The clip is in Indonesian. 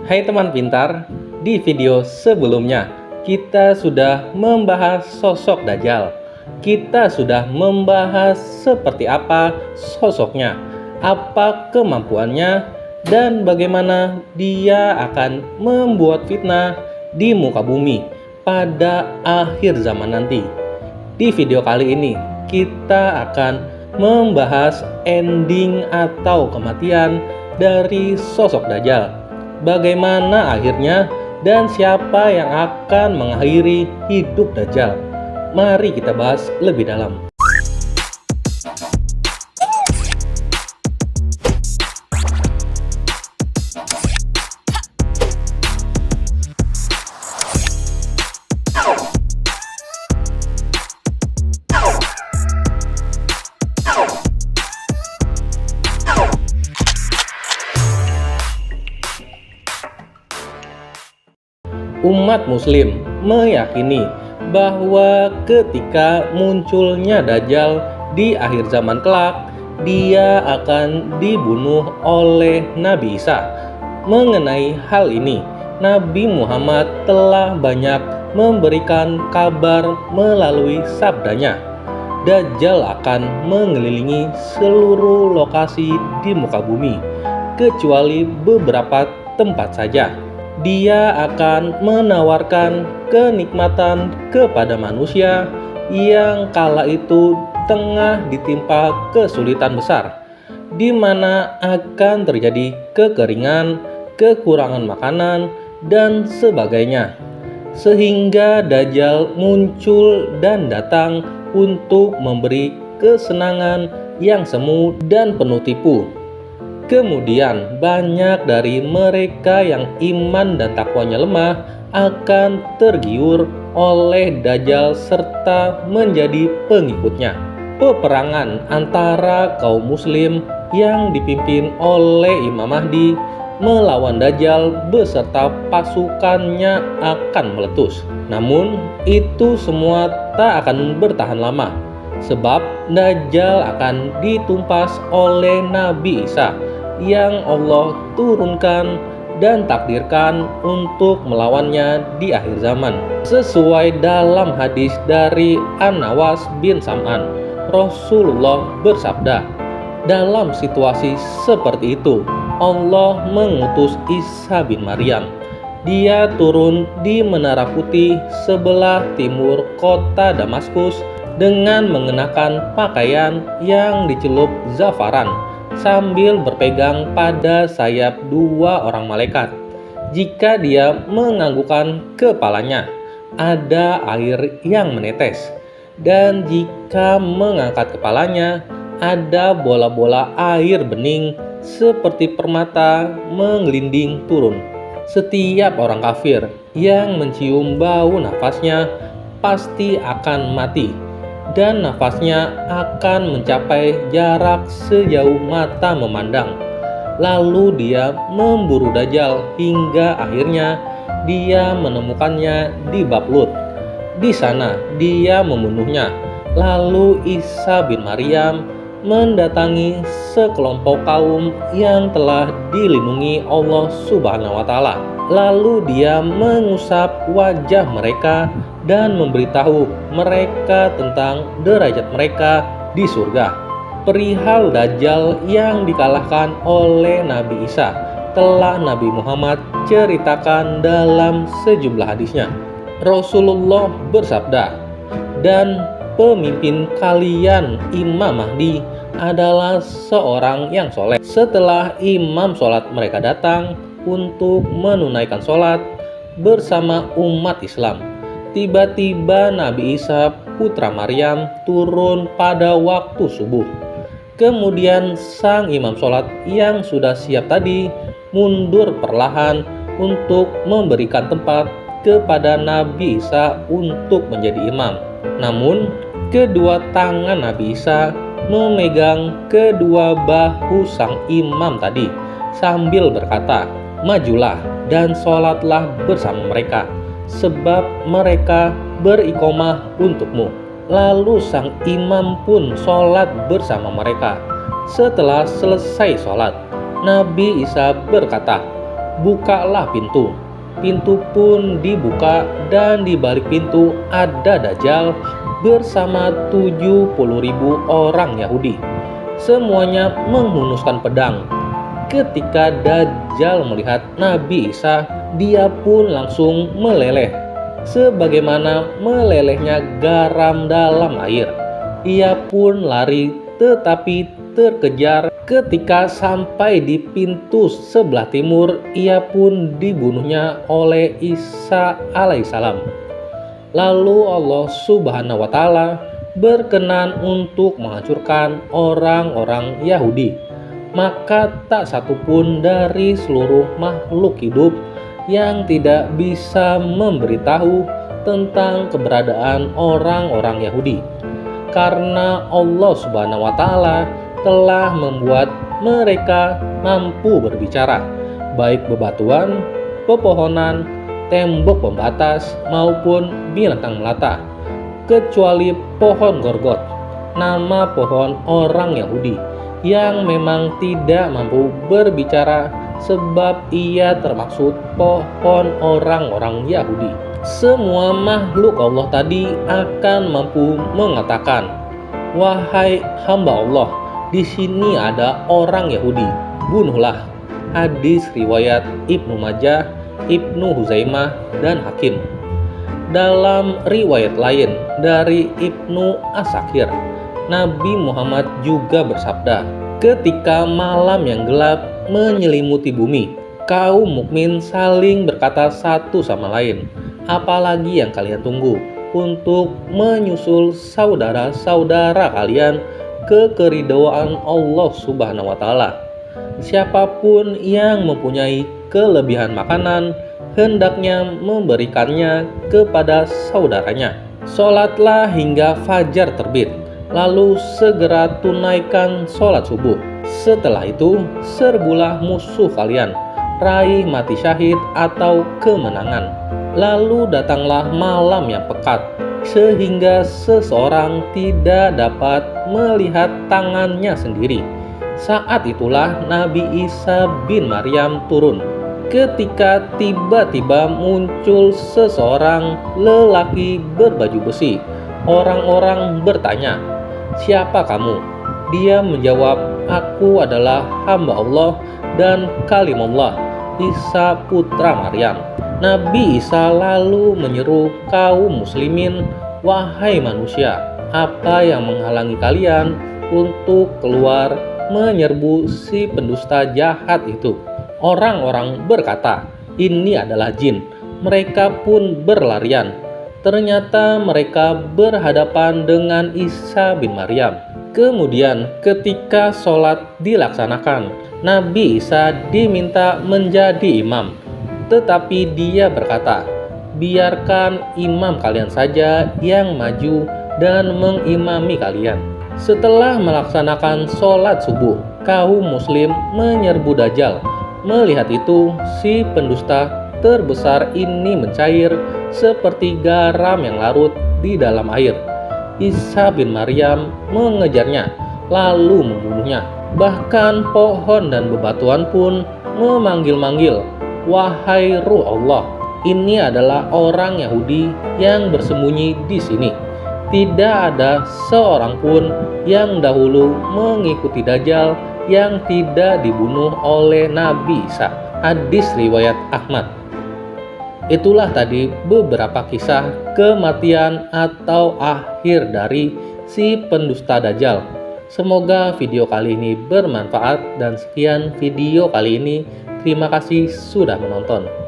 Hai teman pintar, di video sebelumnya kita sudah membahas sosok Dajjal. Kita sudah membahas seperti apa sosoknya, apa kemampuannya, dan bagaimana dia akan membuat fitnah di muka bumi pada akhir zaman nanti. Di video kali ini kita akan membahas ending atau kematian dari sosok Dajjal. Bagaimana akhirnya dan siapa yang akan mengakhiri hidup Dajjal? Mari kita bahas lebih dalam. Umat muslim meyakini bahwa ketika munculnya Dajjal di akhir zaman kelak, dia akan dibunuh oleh Nabi Isa. Mengenai hal ini, Nabi Muhammad telah banyak memberikan kabar melalui sabdanya. Dajjal akan mengelilingi seluruh lokasi di muka bumi, kecuali beberapa tempat saja. Dia akan menawarkan kenikmatan kepada manusia yang kala itu tengah ditimpa kesulitan besar, di mana akan terjadi kekeringan, kekurangan makanan, dan sebagainya. Sehingga Dajjal muncul dan datang untuk memberi kesenangan yang semu dan penuh tipu. Kemudian banyak dari mereka yang iman dan takwanya lemah akan tergiur oleh Dajjal serta menjadi pengikutnya. Peperangan antara kaum muslim yang dipimpin oleh Imam Mahdi melawan Dajjal beserta pasukannya akan meletus. Namun itu semua tak akan bertahan lama, sebab Dajjal akan ditumpas oleh Nabi Isa yang Allah turunkan dan takdirkan untuk melawannya di akhir zaman. Sesuai dalam hadis dari An-Nawas bin Sam'an, Rasulullah bersabda, dalam situasi seperti itu Allah mengutus Isa bin Maryam. Dia turun di Menara Putih sebelah timur kota Damaskus dengan mengenakan pakaian yang dicelup zafaran, sambil berpegang pada sayap dua orang malaikat. Jika dia menganggukkan kepalanya, ada air yang menetes, dan jika mengangkat kepalanya, ada bola-bola air bening seperti permata menggelinding turun. Setiap orang kafir yang mencium bau nafasnya pasti akan mati, dan nafasnya akan mencapai jarak sejauh mata memandang. Lalu dia memburu Dajjal hingga akhirnya dia menemukannya di bab Lut. Di sana dia membunuhnya. Lalu Isa bin Maryam mendatangi sekelompok kaum yang telah dilindungi Allah Subhanahu wa Ta'ala. Lalu dia mengusap wajah mereka dan memberitahu mereka tentang derajat mereka di surga. Perihal Dajjal yang dikalahkan oleh Nabi Isa telah Nabi Muhammad ceritakan dalam sejumlah hadisnya. Rasulullah bersabda, dan pemimpin kalian Imam Mahdi adalah seorang yang soleh. Setelah imam sholat mereka datang untuk menunaikan sholat bersama umat Islam, tiba-tiba Nabi Isa putra Maryam turun pada waktu subuh. Kemudian sang imam sholat yang sudah siap tadi mundur perlahan untuk memberikan tempat kepada Nabi Isa untuk menjadi imam. Namun kedua tangan Nabi Isa memegang kedua bahu sang imam tadi sambil berkata, majulah dan sholatlah bersama mereka, sebab mereka beriqomah untukmu. Lalu sang imam pun sholat bersama mereka. Setelah selesai sholat, Nabi Isa berkata, bukalah pintu. Pintu pun dibuka dan di balik pintu ada Dajjal bersama 70.000 orang Yahudi. Semuanya menghunuskan pedang. Ketika Dajjal melihat Nabi Isa, dia pun langsung meleleh. Sebagaimana melelehnya garam dalam air. Ia pun lari tetapi terkejar. Ketika sampai di pintu sebelah timur, ia pun dibunuhnya oleh Isa alaihissalam. Lalu Allah Subhanahu wa Ta'ala berkenan untuk menghancurkan orang-orang Yahudi. Maka tak satupun dari seluruh makhluk hidup yang tidak bisa memberitahu tentang keberadaan orang-orang Yahudi. Karena Allah Subhanahu wa Ta'ala telah membuat mereka mampu berbicara, baik bebatuan, pepohonan, tembok pembatas maupun binatang melata, kecuali pohon Gorgot, nama pohon orang Yahudi yang memang tidak mampu berbicara sebab ia termaksud pohon orang-orang Yahudi. Semua makhluk Allah tadi akan mampu mengatakan, "Wahai hamba Allah, di sini ada orang Yahudi, bunuhlah." Hadis riwayat Ibnu Majah, Ibnu Huzaimah, dan Hakim. Dalam riwayat lain dari Ibnu Asakir, Nabi Muhammad juga bersabda, ketika malam yang gelap menyelimuti bumi, kaum mukmin saling berkata satu sama lain, apalagi yang kalian tunggu untuk menyusul saudara-saudara kalian ke keridhaan Allah Subhanahu wa Ta'ala. Siapapun yang mempunyai kelebihan makanan, hendaknya memberikannya kepada saudaranya. Sholatlah hingga fajar terbit, lalu segera tunaikan sholat subuh. Setelah itu, serbulah musuh kalian, raih mati syahid atau kemenangan. Lalu datanglah malam yang pekat, sehingga seseorang tidak dapat melihat tangannya sendiri. Saat itulah Nabi Isa bin Maryam turun. Ketika tiba-tiba muncul seseorang lelaki berbaju besi, orang-orang bertanya, "Siapa kamu?" Dia menjawab, "Aku adalah hamba Allah dan kalimullah, Isa putra Maryam." Nabi Isa lalu menyeru kaum muslimin, "Wahai manusia, apa yang menghalangi kalian untuk keluar menyerbu si pendusta jahat itu?" Orang-orang berkata, "Ini adalah jin." Mereka pun berlarian. Ternyata mereka berhadapan dengan Isa bin Maryam. Kemudian ketika sholat dilaksanakan, Nabi Isa diminta menjadi imam. Tetapi dia berkata, "Biarkan imam kalian saja yang maju dan mengimami kalian." Setelah melaksanakan sholat subuh, kaum muslim menyerbu Dajjal. Melihat itu, si pendusta terbesar ini mencair seperti garam yang larut di dalam air. Isa bin Maryam mengejarnya, lalu membunuhnya. Bahkan pohon dan bebatuan pun memanggil-manggil, "Wahai ruh Allah, ini adalah orang Yahudi yang bersembunyi di sini." Tidak ada seorang pun yang dahulu mengikuti Dajjal yang tidak dibunuh oleh Nabi Isa. Hadis riwayat Ahmad. Itulah tadi beberapa kisah kematian atau akhir dari si pendusta Dajjal. Semoga video kali ini bermanfaat dan sekian video kali ini. Terima kasih sudah menonton.